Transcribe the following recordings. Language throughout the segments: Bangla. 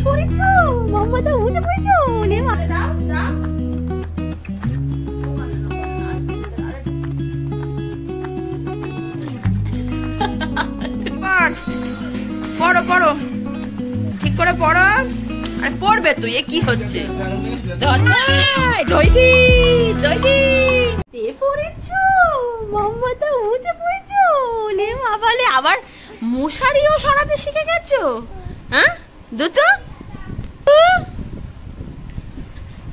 পড়েছো মাম্মাটা উঠে পড়েছো নে মা দাও দাও পড়ো পড়ো ঠিক করে পড়ো আর পড়বে তুই এ কি হচ্ছে মাম্মাটা উঠে পড়েছো নে মা বলে আবার মশারিও সরাতে শিখে গেছো হ্যাঁ দুটো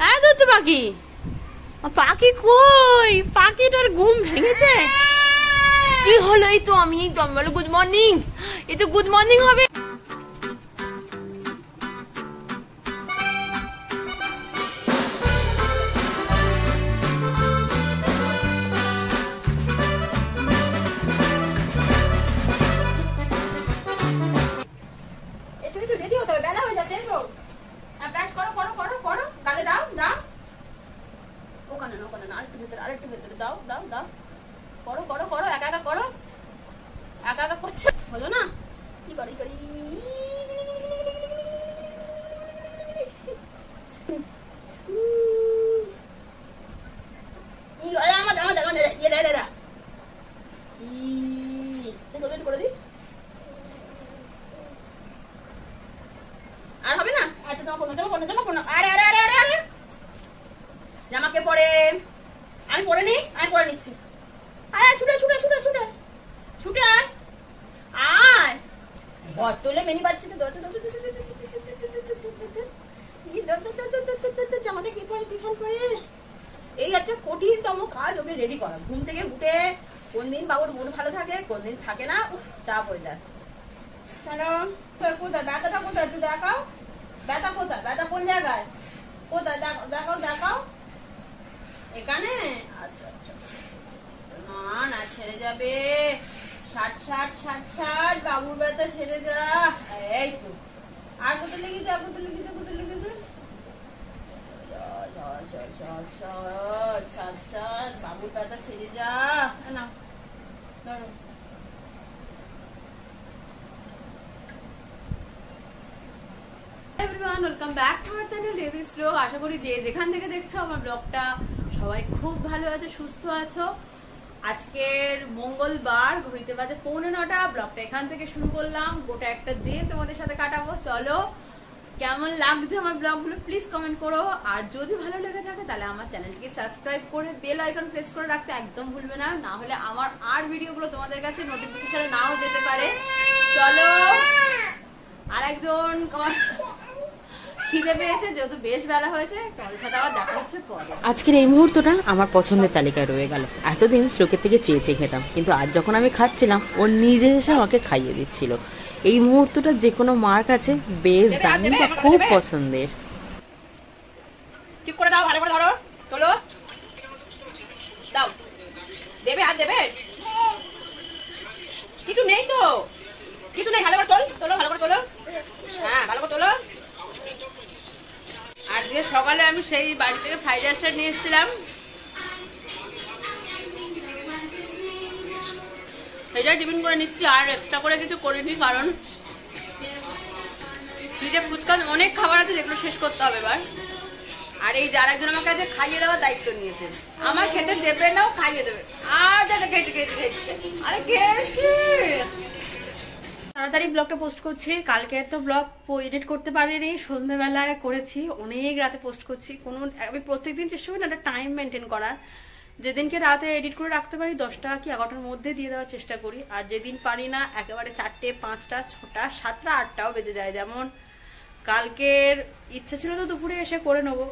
হ্যাঁ দুটো পাখি পাখি কই পাখিটার ঘুম ভেঙেছে কি হলো এই তো আমি বলো গুড মর্নিং এই তো গুড মর্নিং হবে আরেকটু ভেতরে দাও দাও দাও করো করো করো একা একা করো একা একা করছে হলো না কি করি করি আর হবে না আচ্ছা তোমার আরে আরে আরে আরে আরে জামাকে পরে আমি পরে নি আমি পরে নিচ্ছি আয় ছুটে ছুটে ছুটে ছুটে ছুটে আয় আয় ঘর তোলে মেনি বাচ্চা জামাটা কি পরে পিছন পরে এই একটা কঠিনতম কাজ ওকে রেডি করা ঘুম থেকে উঠে কোন দিন বাবুর মন ভালো থাকে কোন দিন থাকে না চাপ হয়ে যায় চলো কোথায় ব্যথাটা কোথায় একটু দেখাও ব্যথা কোথায় ব্যথা কোন জায়গায় কোথায় দেখাও দেখাও এখানে আচ্ছা আচ্ছা না না ছেড়ে যাবে 60 বাবুর ব্যথা ছেড়ে যা এই তো আর কোথায় লেগেছে আর কোথায় লেগেছে কোথায় লেগেছে বাবুর ব্যথা ছেড়ে যা না ধরো welcome back to our channel Davis blog. আশা করি যে যেখান থেকে দেখছো আমার ব্লগটা সবাই খুব ভালো আছো সুস্থ আছো। আজকের মঙ্গলবার ঘড়িতে বাজে 8:45 ব্লগটা এখান থেকে শুরু করলাম। গোটা একটা দিন তোমাদের সাথে কাটাবো। চলো কেমন লাগছে আমার ব্লগগুলো প্লিজ কমেন্ট করো, আর যদি ভালো লেগে থাকে তাহলে আমার চ্যানেলটিকে সাবস্ক্রাইব করে বেল আইকন প্রেস করে রাখতে একদম ভুলবে না, না হলে আমার আর ভিডিওগুলো তোমাদের কাছে নোটিফিকেশনে নাও যেতে পারে। চলো আর একজন খিদে পেয়েছে যেহেতু বেশ বেলা হয়েছে, তাহলে সাথে আবার দেখা হচ্ছে পরে। আজকের এই মুহূর্তটা আমার পছন্দের তালিকায় রয়ে গেল। এতদিন শ্লোকের থেকে চেয়ে চেয়ে খেতাম, কিন্তু আজ যখন আমি খাচ্ছিলাম ও নিজে এসে আমাকে খাইয়ে দিচ্ছিল। এই মুহূর্তটা যে কোনো মার কাছে বেশ দামি বা খুব পছন্দের। ঠিক করে দাও, ভালো করে ধরো, তোলো, দাও, দেবে হাত দেবে, কিছু নেই তো, কিছু নেই, ভালো করে তোল, তোলো, ভালো করে তোলো, হ্যাঁ ভালো করে তোলো। আজকে সকালে আমি সেই বাড়ি থেকে ফ্রাইড রাইসটা নিয়ে এসেছিলাম, সেটা টিফিন করে নিচ্ছি, আর এক্সট্রা করে কিছু করিনি, কারণ ফ্রিজে ফুচকা অনেক খাবার আছে যেগুলো শেষ করতে হবে এবার। আর এই যার একজন আমার কাছে খাইয়ে দেওয়ার দায়িত্ব নিয়েছে, আমার খেতে দেবে নাও খাইয়ে দেবে। আর দাদা খেয়েছি খেয়েছি খেয়েছি, আরে খেয়েছি। তাড়াতাড়ি ব্লগটা পোস্ট করছি, কালকে তো ব্লগ এডিট করতে পারিনি, সন্ধ্যাবেলায় করেছি, অনেক রাতে পোস্ট করছি। আমি প্রত্যেকদিন চেষ্টা করি না একটা টাইম মেনটেন করার, যেদিনকে রাতে এডিট করে রাখতে পারি 10টা কি 11টার মধ্যে দিয়ে দেওয়ার চেষ্টা করি, আর যেদিন পারি না একেবারে 4টে 5টা 6টা 7টা 8টাও বেজে যায়। যেমন কালকের ইচ্ছা ছিল তো দুপুরে এসে করে নেবো,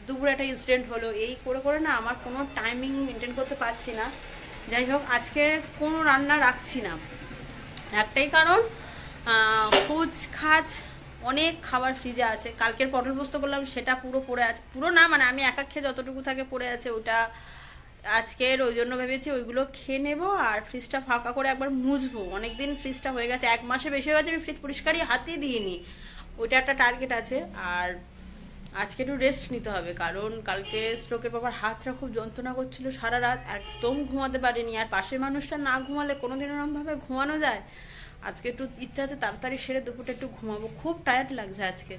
দুপুরে একটা ইনসিডেন্ট হলো, এই করে করে না আমার কোনো টাইমিং মেনটেন করতে পারছি না। যাই হোক আজকে কোনো রান্না রাখছি না, একটাই কারণ খুচ খাচ অনেক খাবার ফ্রিজে আছে। কালকের পটল পোস্ত করলাম সেটা পুরো পড়ে আছে, পুরো না মানে আমি একা খেয়ে যতটুকু থাকে পড়ে আছে, ওটা আজকের ওই জন্য ভেবেছি ওইগুলো খেয়ে নেবো আর ফ্রিজটা ফাঁকা করে একবার মুছবো। অনেকদিন ফ্রিজটা হয়ে গেছে, 1 মাসে বেশি হয়ে গেছে আমি ফ্রিজ পরিষ্কারই হাতেই দিইনি, ওইটা একটা টার্গেট আছে। আর আজকে একটু রেস্ট নিতে হবে, কারণ কালকে স্ট্রোকের বাবার হাতটা খুব যন্ত্রণা করছিল, সারা রাত একদম ঘুমাতে পারিনি। আর পাশের মানুষটা না ঘুমালে কোনোদিন ওরমভাবে ঘুমানো যায়? আজকে একটু ইচ্ছা আছে তাড়াতাড়ি সেরে দুপুরটা একটু ঘুমাবো, খুব টায়ার্ড লাগছে আজকে।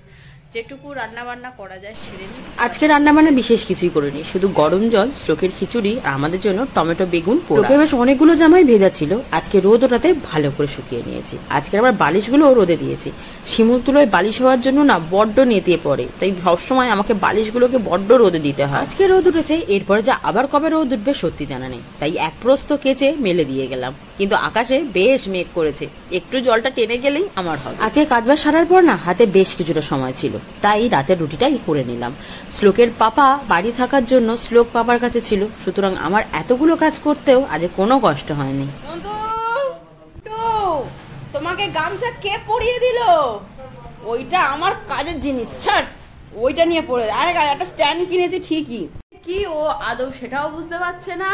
যেটুকু রান্না বান্না করা যায় সেরে নিই। আজকে রান্না বান্না বিশেষ কিছুই করিনি, শুধু গরম জল, শ্লোকের খিচুড়ি আর আমাদের জন্য টমেটো বেগুন পোড়া। বেশ অনেকগুলো জামাই ভেজা ছিল, আজকে রোদ ওঠাতে ভালো করে শুকিয়ে নিয়েছি। আজকে আবার বালিশগুলো রোদে দিয়েছি। শিমুল তুলোয় বালিশ হওয়ার জন্য না বড্ড নেতিয়ে পড়ে, তাই সবসময় আমাকে বালিশগুলোকে বড্ড রোদে দিতে হয়। আজকে রোদ উঠেছে, এরপরে যে আবার কবে রোদ উঠবে সত্যি জানা নেই, তাই এক প্রস্ত কেচে মেলে দিয়ে গেলাম। কিন্তু আকাশে বেশ মেঘ করেছে, একটু জলটা টেনে গেলেই আমার হবে। আজকে কাজবাজ সারার পর না হাতে বেশ কিছুটা সময় ছিল, তাই রাতের রুটিটাই করে নিলাম। শ্লোকের পাপা বাড়ি থাকার জন্য শ্লোক পাপার কাছে ছিল, সুতরাং আমার এতগুলো কাজ করতেও আজ কোনো কষ্ট হয়নি। তোমাকে গামছা কে পরিয়ে দিল? ওইটা আমার কাজের জিনিস, ছাড় ওইটা নিয়ে পড়ে। আরে একটা স্ট্যান্ড কিনেছি ঠিকই, কি ও আদৌ সেটাও বুঝতে পারছে না,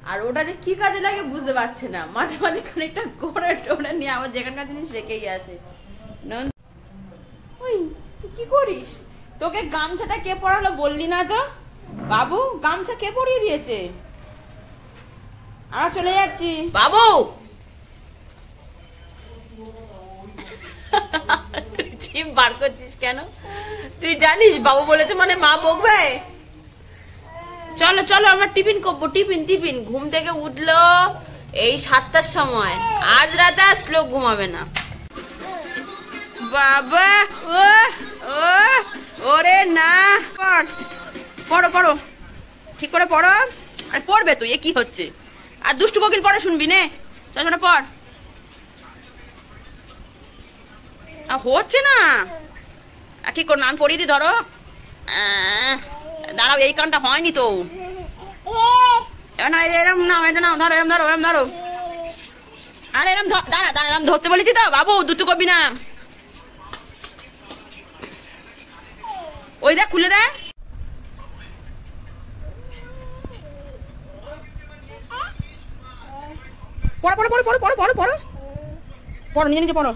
আর ওটা যে কি কাজে লাগে বুঝতে পারছে না। মাঝে মাঝে খানিকটা করে টোনে নিয়ে আবার যেখানকার জিনিস রেখেই আসে। ওই তুই কি করিস? তোকে গামছাটা কে পরালো বললি না তো? বাবু গামছা কে পরিয়ে দিয়েছে? আমরা চলে যাচ্ছি। বাবু তুই জিভ বার করছিস কেন? তুই জানিস বাবু বলেছে মানে মা বকবে। চলো চলো আমরা টিফিন করবো। টিফিন টিফিন ঘুম থেকে উঠলো এই 7টার সময়, আজ রাতে আর শ্লোক ঘুমাবে না। বাবা ও ও ওরে না, পড়ো পড়ো ঠিক করে পড়ো। আর পড়বে তুই, এ কি হচ্ছে? আর দুষ্টু কোকিল পড়ে শুনবি নে, চল পড়। হচ্ছে না, ঠিক করে নাম পড়িয়ে দি। ধরো দাঁড়াও, এই কানটা হয়নি তো। এরম না, এটা নাও, ধরো এরম ধরো, এরম ধরো। আর এরম দাঁড়া দাঁড়া, এরম ধরতে বলেছি তো বাবু, দুটো করবি না। ওই দেখ খুলে দেয়। পড়ো পড়ো পড়ো পড়ো পড়ো পড়ো পড়ো পড়ো, নিজে নিজে পড়ো।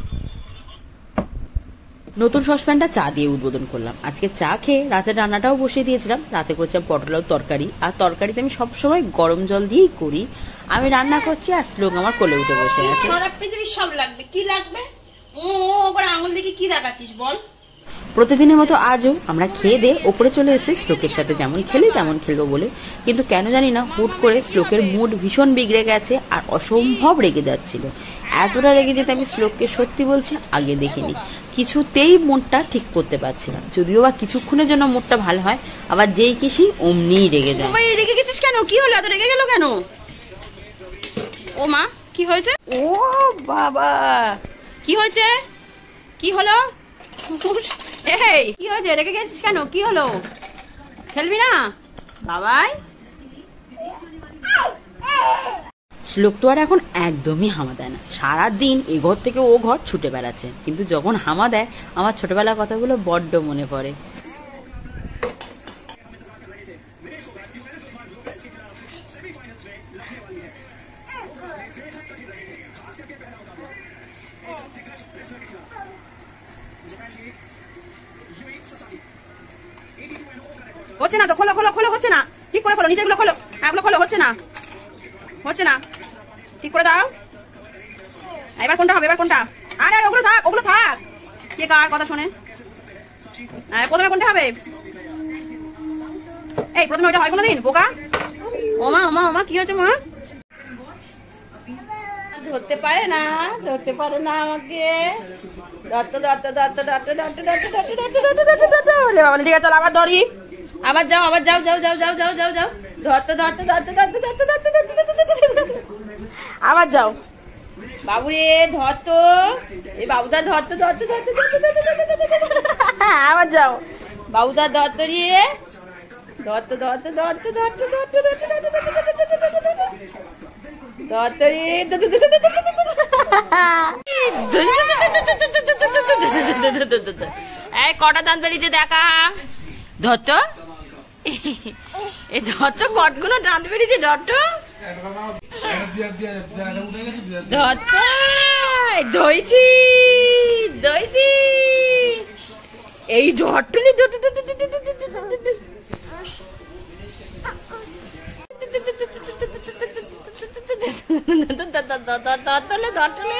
নতুন সসপ্যানটা চা দিয়ে উদ্বোধন করলাম। আজকে চা খেয়ে রাতের রান্নাটাও বসিয়ে দিয়েছিলাম। রাতে করেছিলাম পটলের তরকারি, আর তরকারিতে আমি সবসময় গরম জল দিয়েই করি। আমি রান্না করছি আর শ্লোক আমার কোলে উঠে বসে আছে। সারা পৃথিবীর সব লাগবে, কি লাগবে? ও করে আঙুল দেখি কি দেখাচ্ছিস বল? প্রতিদিনের মতো আজও আমরা খেয়ে দিয়ে ওপরে চলে এসেছি শ্লোকের সাথে, যেমন খেলি তেমন খেলবো বলে। কিন্তু কেন জানি না হুট করে শ্লোকের মুড ভীষণ বিগড়ে গেছে আর অসম্ভব রেগে যাচ্ছিল। এতটা রেগে যেতে আমি শ্লোককে সত্যি বলছি আগে দেখিনি। কিছুতেই মুডটা ঠিক করতে পারছি না, যদিও বা কিছুক্ষণের জন্য মুডটা ভালো হয়, আবার যেই কিসি অমনিই রেগে যায়। রেগে গেছিস কেন? কি হলো? এত রেগে গেল কেন? ও মা কি হয়েছে? ও বাবা কি হয়েছে? কি হলো? এই কি হয়েছে? রেগে গেছিস কেন? কি হলো? খেলবি না বাবাই? শ্লোক তো আর এখন একদমই হামা দেয় না, সারাদিন এ ঘর থেকে ও ঘর ছুটে বেড়াচ্ছে। কিন্তু যখন হামা দেয় আমার ছোটবেলার কথাগুলো বড্ড মনে পড়ে। হচ্ছে না তো, খোলো খোলো খোলো, হচ্ছে না, ঠিক করে খোলো, নিচেগুলো খোলো, এগুলো খোলো, হচ্ছে না হচ্ছে না, ঠিক করে দাও। এবার কোনটা হবে? এবার কোনটা? আরে ওগুলো থাক, ওগুলো থাক, কে কার কথা শোনে? প্রথমে কোনটা হবে? এই প্রথমে ওইটা হয় কোনোদিন বোকা? ও মা মা মা কি হয়েছে মা? ধরতে পারে না, ধরতে পারে না আমাকে। ঠিক আছে চল আবার ধরি, আবার যাও, আবার যাও যাও যাও যাও যাও যাও যাও, ধরতে ধরতে ধরতে ধরতে ধরতে ধরতে ধরতে আবার যাও। বাবুরে ধরতো, এই বাবুদা ধরতে ধরতে ধরতে ধরতে আবার যাও। বাবুদা ধরতো রে, ধরতে ধরতে ধরতে ধরতে ধরতে ধরতে রে। এই কটা দাঁত বেরিয়েছে দেখা, ধরতো এই ধরতো কটগুলো দাঁত বেরিয়েছে, ধরতো ধরতো ধইছি ধইছি এই ধরটুলি ধরটুলে ধরটুলে